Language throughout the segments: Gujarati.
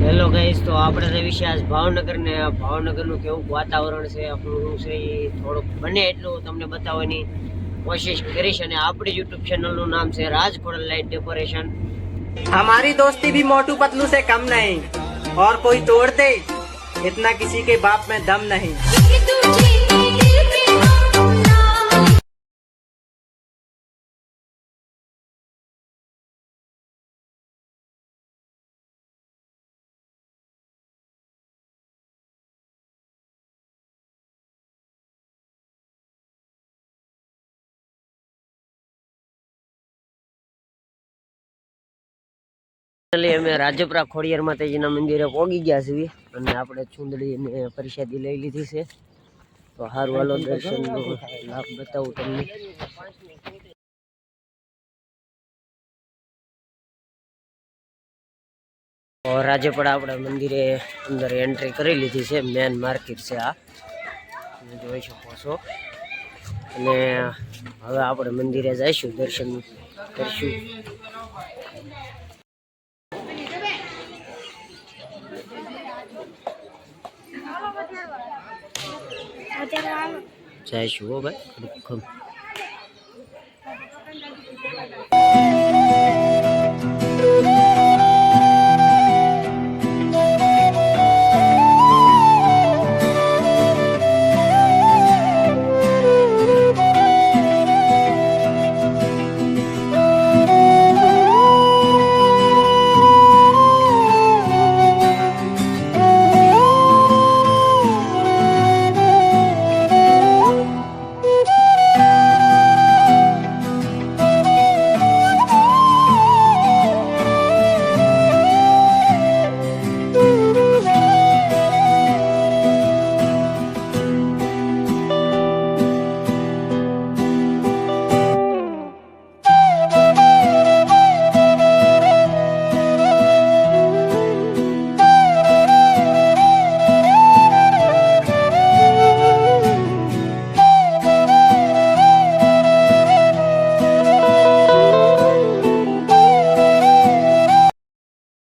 હેલો ગાઈસ, તો આપણે રહીએ છીએ આજ ભાવનગર ને ભાવનગરનું કેવું વાતાવરણ છે, આપણું છે એ થોડુંક બને એટલું તમને બતાવવાની કોશિશ કરીશ। અને આપણી યુટ્યુબ ચેનલનું નામ છે રાજ ખોડલ લાઇટ ડેકોરેશન। हमारी दोस्ती भी मोटू पतलू से कम नहीं, और कोई तोड़ दे इतना किसी के बाप में दम नहीं। અમે રાજપરા ખોડિયાર માતાજીના મંદિરે પહોંચી ગયા છીએ અને આપણે ચુંદડી ને પ્રસાદી લઈ લીધી છે। તો હારું હાલો દર્શનનો લાભ બતાવું તમને। રાજપરા આપણે મંદિરે અંદર એન્ટ્રી કરી લીધી છે। મેન માર્કેટ છે આ, તમે જોઈ શકો છો। અને હવે આપણે મંદિરે જઈશું, દર્શન કરશું। જઈશું હો ભાઈ।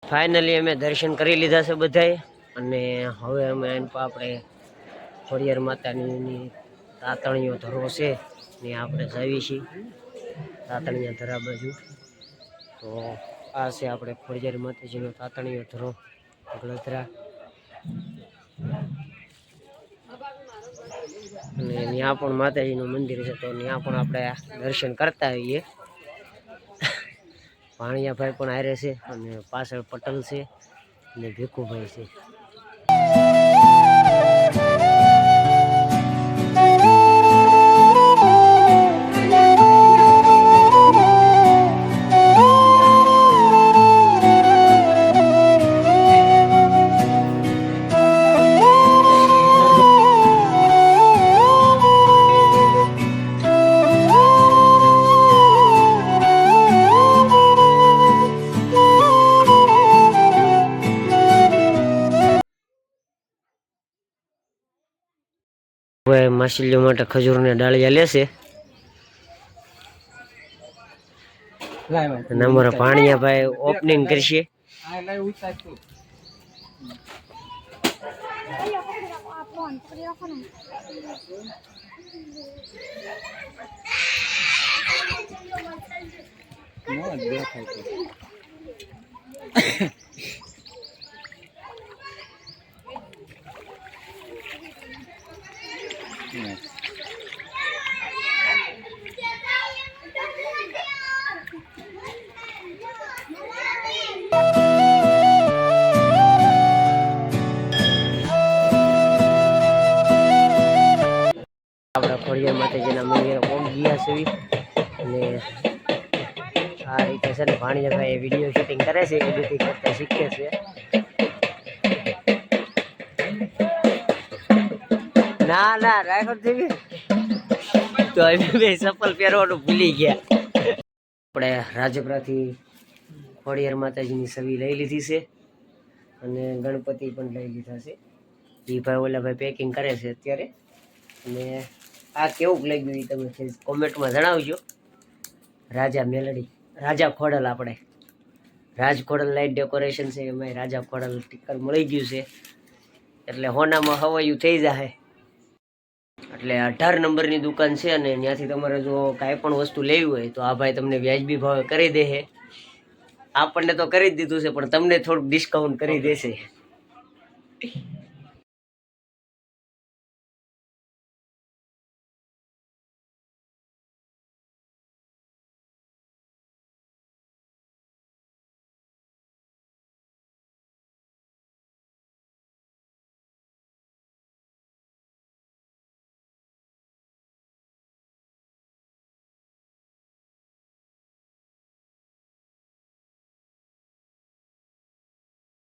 ફાઇનલી અમે દર્શન કરી લીધા છે બધાએ, અને હવે અમે આપણે ખોડિયાર માતાની તાતણીઓ ધરો છે ને આપણે જઈએ છીએ તાતણીયા ધરા બાજુ। તો આ છે આપણે ખોડિયાર માતાજીનો તાતણીયો ધરો ગળધરા, અને ત્યાં પણ માતાજીનું મંદિર છે, તો ત્યાં પણ આપણે દર્શન કરતા આવીએ। ભાણિયાભાઈ પણ હારે છે, અને પાછળ પટેલ છે અને ભીખુભાઈ છે। હવે માછલીઓ માટે ખજૂરને ડાળિયા લેશે, અને અમારા ભાણિયાભાઈ ઓપનિંગ કરશે। આપણા ખોડિયાર માતાજીના મંદિરે પહોંચી ગયા છીએ, અને આ રીતે છે ને ભાણિયાભાઈ વિડીયો શૂટિંગ કરે છે, એડિટિંગ કરતા શીખે છે। ના ના રાખો દેવી, તો અમે બે ચપ્પલ પહેરવાનું ભૂલી ગયા। આપણે રાજપરાથી ખોડિયાર માતાજીની છબી લઈ લીધી છે, અને ગણપતિ પણ લઈ લીધા છે। એ ભાઈ ઓલા ભાઈ પેકિંગ કરે છે અત્યારે। અને આ કેવું લાગ્યું એ તમે કોમેન્ટમાં જણાવજો। રાજા મેલડી, રાજા ખોડલ આપણે રાજ ખોડલ લાઇટ ડેકોરેશન છે એમાં રાજા ખોડલ સ્ટીકર મળી ગયું છે એટલે હોનામાં હવાયું થઈ જાય. એટલે 18 નંબરની દુકાન છે અને ત્યાંથી તમારે જો કાંઈ પણ વસ્તુ લેવી હોય તો આ ભાઈ તમને વ્યાજબી ભાવે કરી દે છે. આપણને તો કરી જ દીધું છે પણ તમને થોડુંક ડિસ્કાઉન્ટ કરી દેશે.